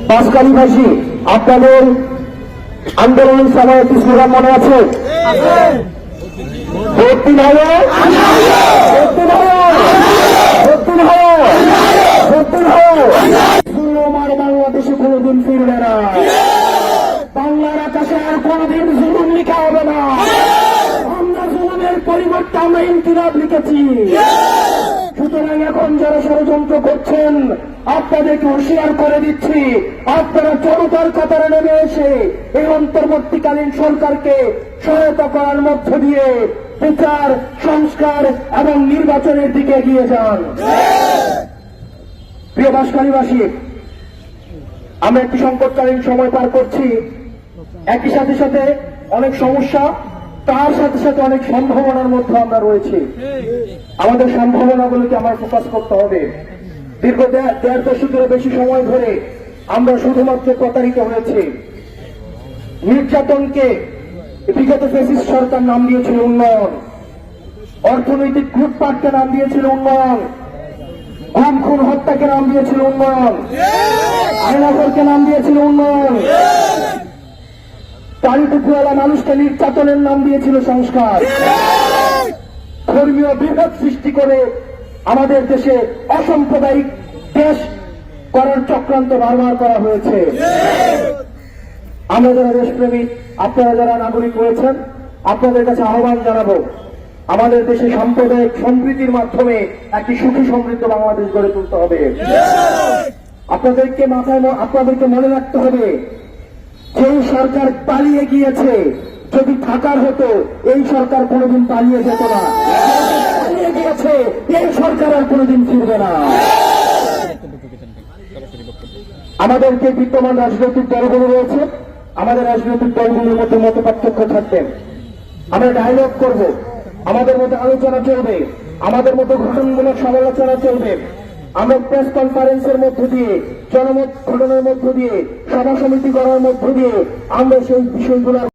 বাঁশখালীবাসী, আপনাদের আন্দোলন সময় একটি স্লোগান মনে আছে? বাংলাদেশে কোনদিন ফিরবে না, বাংলার আকাশে আর কোনদিন জুলুম লিখা হবে না। আমরা জুলুমের পরিবর্তে আমরা ইনকিলাব লিখেছি। সুতরাং এখন যারা ষড়যন্ত্র করছেন আপনাদেরকে হুঁশিয়ার করে দিচ্ছি, আপনারা জনতার কাতারে নেমে এসে এই অন্তর্বর্তীকালীন সরকারকে সহায়তা করার মধ্য দিয়ে বিচার, সংস্কার এবং নির্বাচনের দিকে এগিয়ে যান। প্রিয় বাঁশখালীবাসী, আমরা একটি সংকটকালীন সময় পার করছি। একই সাথে সাথে অনেক সমস্যা, তার সাথে সাথে অনেক সম্ভাবনার মধ্যে আমরা রয়েছি। আমাদের সম্ভাবনাগুলোকে আমরা ফোকাস করতে হবে। দীর্ঘ দেড় দশকের বেশি সময় ধরে আমরা শুধুমাত্র প্রতারিত হয়েছি। নির্যাতনকে বিগত ফ্যাসিস্ট সরকার নাম দিয়েছিল উন্নয়ন, অর্থনৈতিক লুটপাটকে নাম দিয়েছিল উন্নয়ন, গুম খুন হত্যাকে নাম দিয়েছিল উন্নয়ন, আয়নাঘরকে নাম দিয়েছিল উন্নয়ন, টালিটুকুওয়ালা মানুষকে নির্যাতনের নাম দিয়েছিল সংস্কার। ধর্মীয় বিভেদ সৃষ্টি করে আমাদের দেশে অসাম্প্রদায়িক দেশ করার চক্রান্ত বারবার করা হয়েছে। আমরা যারা দেশপ্রেমিক, আপনারা যারা নাগরিক রয়েছেন, আপনাদের কাছে আহ্বান জানাবো, আমাদের দেশে সাম্প্রদায়িক সম্প্রীতির মাধ্যমে একটি সুখী সমৃদ্ধ বাংলাদেশ গড়ে তুলতে হবে। আপনাদেরকে মনে রাখতে হবে, যেই সরকার পালিয়ে গিয়েছে, যদি থাকার হতো এই সরকার কোনোদিন পালিয়ে যেত না। পালিয়ে গিয়েছে এই সরকার আর কোনোদিন ফিরবে না। আমাদের যে বিদ্যমান রাজনৈতিক দলগুলো রয়েছে, আমাদের রাজনৈতিক দলগুলোর মধ্যে মত পার্থক্য থাকবেন। আমরা ডায়লগ করব, আমাদের মধ্যে আলোচনা চলবে, আমাদের মধ্যে গঠনমূলক সমালোচনা চলবে। আমরা প্রেস কনফারেন্সের মধ্য দিয়ে, জনমত গঠনের মধ্য দিয়ে, সভা সমিতি করার মধ্য দিয়ে আমরা সেই বিষয়গুলোর